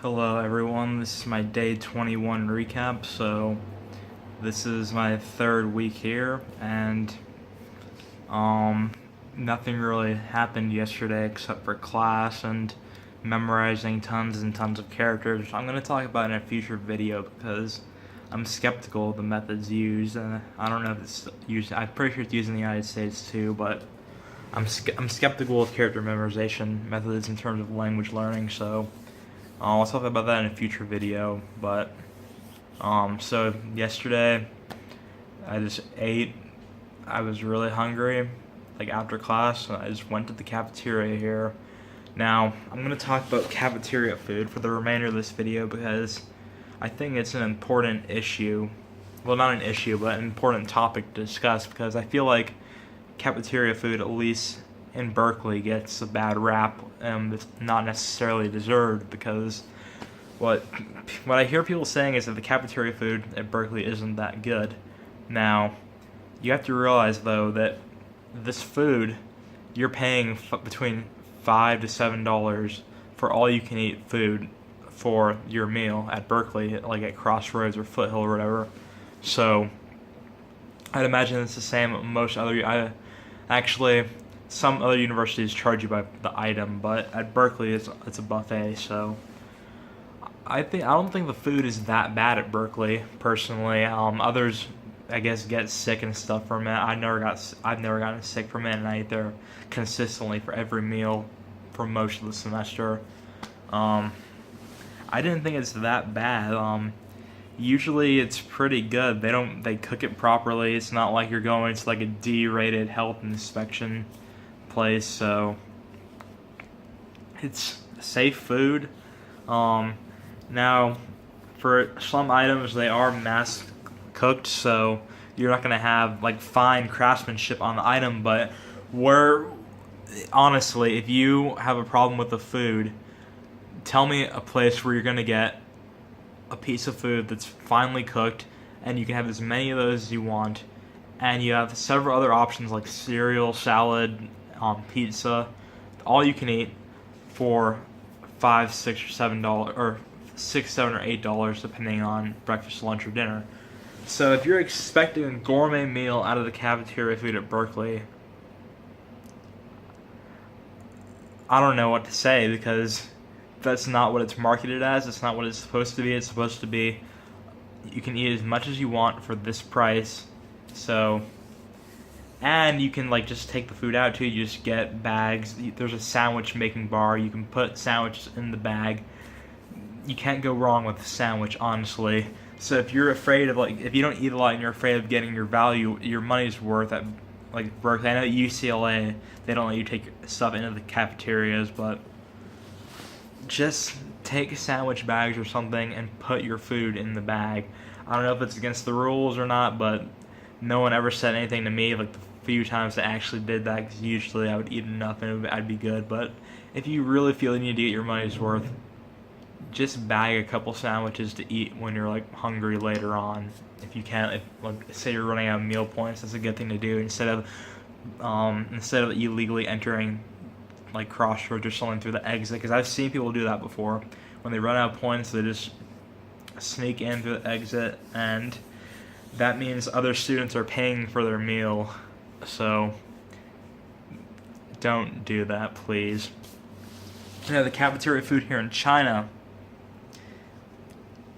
Hello everyone, this is my day 21 recap. So this is my third week here, and nothing really happened yesterday except for class and memorizing tons and tons of characters, which I'm going to talk about in a future video because I'm skeptical of the methods used, and I don't know if it's used. I'm pretty sure it's used in the United States too, but I'm skeptical of character memorization methods in terms of language learning. So I'll talk about that in a future video. But so yesterday I just ate. I was really hungry, like after class, so I just went to the cafeteria here. Now I'm gonna talk about cafeteria food for the remainder of this video because I think it's an important issue. Well, not an issue, but an important topic to discuss because I feel like cafeteria food, at least in Berkeley, gets a bad rap that's not necessarily deserved, because what I hear people saying is that the cafeteria food at Berkeley isn't that good. Now, you have to realize though that this food, you're paying between $5 to $7 for all you can eat food for your meal at Berkeley, like at Crossroads or Foothill or whatever. So I'd imagine it's the same at most other. Actually, some other universities charge you by the item, but at Berkeley it's a buffet. So I don't think the food is that bad at Berkeley personally. Others, I guess, get sick and stuff from it. I've never gotten sick from it, and I eat there consistently for every meal for most of the semester. I didn't think it's that bad. Usually it's pretty good. They cook it properly. It's not like you're going to like a D-rated health inspection place, so it's safe food. Now, for some items, they are mass cooked, so you're not gonna have like fine craftsmanship on the item. But honestly, if you have a problem with the food, tell me a place where you're gonna get a piece of food that's finely cooked, and you can have as many of those as you want, and you have several other options like cereal, salad, pizza, all you can eat for $5, $6, or $7, or $6, $7, or $8 depending on breakfast, lunch, or dinner. So if you're expecting a gourmet meal out of the cafeteria food at Berkeley, I don't know what to say, because that's not what it's marketed as. It's not what it's supposed to be. It's supposed to be you can eat as much as you want for this price. So, and you can like just take the food out too. You just get bags. There's a sandwich making bar. You can put sandwiches in the bag. You can't go wrong with a sandwich, honestly. So if you're afraid of if you don't eat a lot and you're afraid of getting your money's worth at like Berkeley, I know at UCLA they don't let you take stuff into the cafeterias, but just take sandwich bags or something and put your food in the bag. I don't know if it's against the rules or not, but no one ever said anything to me like the few times I actually did that, because usually I would eat enough and I'd be good. But if you really feel you need to get your money's worth, just bag a couple sandwiches to eat when you're like hungry later on. If you can't, say you're running out of meal points, that's a good thing to do instead of illegally entering like Crossroads or something through the exit, because I've seen people do that before. When they run out of points, they just sneak in through the exit, and that means other students are paying for their meal. So don't do that, please. The cafeteria food here in China,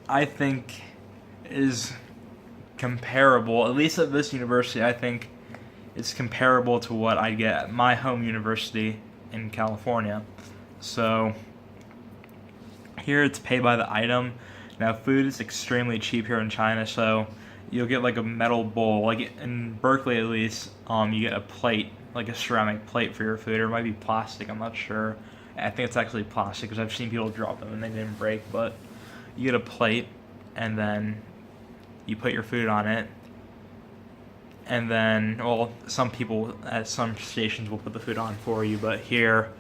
I think, is comparable, at least at this university. I think it's comparable to what I get at my home university in California. So here it's paid by the item. Now food is extremely cheap here in China, so you'll get like a metal bowl. Like in Berkeley at least, you get a plate, like a ceramic plate for your food, or it might be plastic, I'm not sure. I think it's actually plastic because I've seen people drop them and they didn't break, but you get a plate and then you put your food on it. And then, well, some people at some stations will put the food on for you, but here,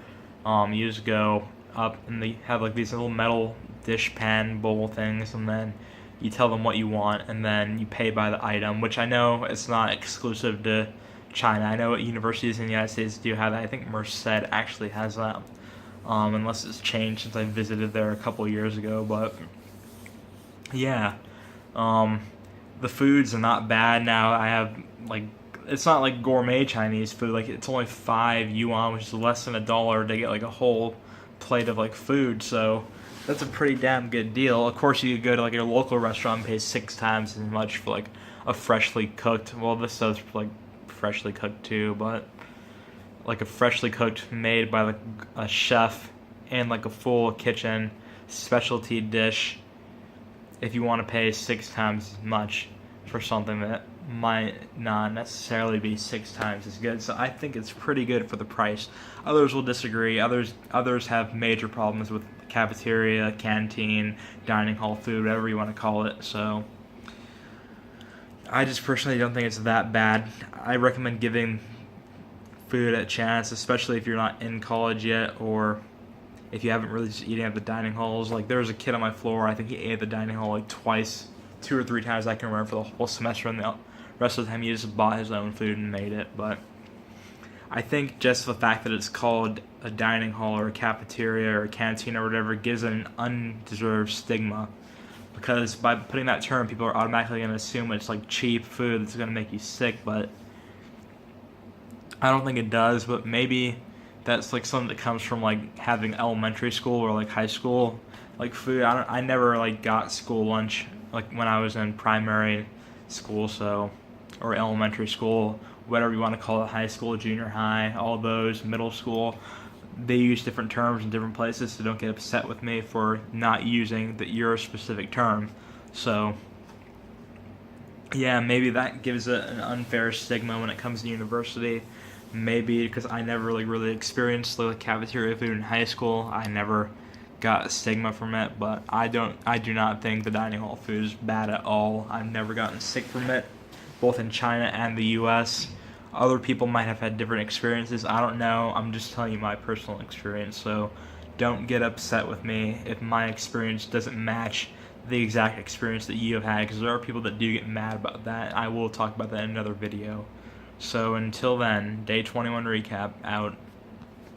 you just go up and they have like these little metal dish pan bowl things, and then you tell them what you want, and then you pay by the item, which I know it's not exclusive to China. I know universities in the United States do have that. I think Merced actually has that. unless it's changed since I visited there a couple years ago. But yeah, um, the foods are not bad now. I have like it's not like gourmet Chinese food. Like it's only 5 yuan, which is less than $1 to get like a whole plate of like food. So that's a pretty damn good deal. Of course, you could go to like your local restaurant and pay 6 times as much for like a freshly cooked. Well, this does like freshly cooked too, but like a freshly cooked made by like a chef and like a full kitchen specialty dish. If you want to pay 6 times as much for something that might not necessarily be 6 times as good. So I think it's pretty good for the price. Others will disagree. Others have major problems with cafeteria, canteen, dining hall food, whatever you want to call it. So I just personally don't think it's that bad. I recommend giving food a chance, especially if you're not in college yet, or if you haven't really just eating at the dining halls. Like there was a kid on my floor, I think he ate at the dining hall like twice, 2 or 3 times I can remember for the whole semester, and the rest of the time he just bought his own food and made it. But I think just the fact that it's called a dining hall or a cafeteria or a canteen or whatever gives it an undeserved stigma, because by putting that term, people are automatically going to assume it's like cheap food that's going to make you sick. But I don't think it does. But maybe that's like something that comes from like having elementary school or like high school like food. I never like got school lunch like when I was in primary school, so, or elementary school, whatever you want to call it, high school, junior high, all those, middle school. They use different terms in different places, so don't get upset with me for not using your specific term. So yeah, maybe that gives it an unfair stigma when it comes to university. Maybe because I never really experienced the cafeteria food in high school, I never got a stigma from it. But I do not think the dining hall food is bad at all. I've never gotten sick from it, both in China and the U.S. Other people might have had different experiences. I don't know. I'm just telling you my personal experience. So don't get upset with me if my experience doesn't match the exact experience that you have had, because there are people that do get mad about that. I will talk about that in another video. So until then, day 21 recap out.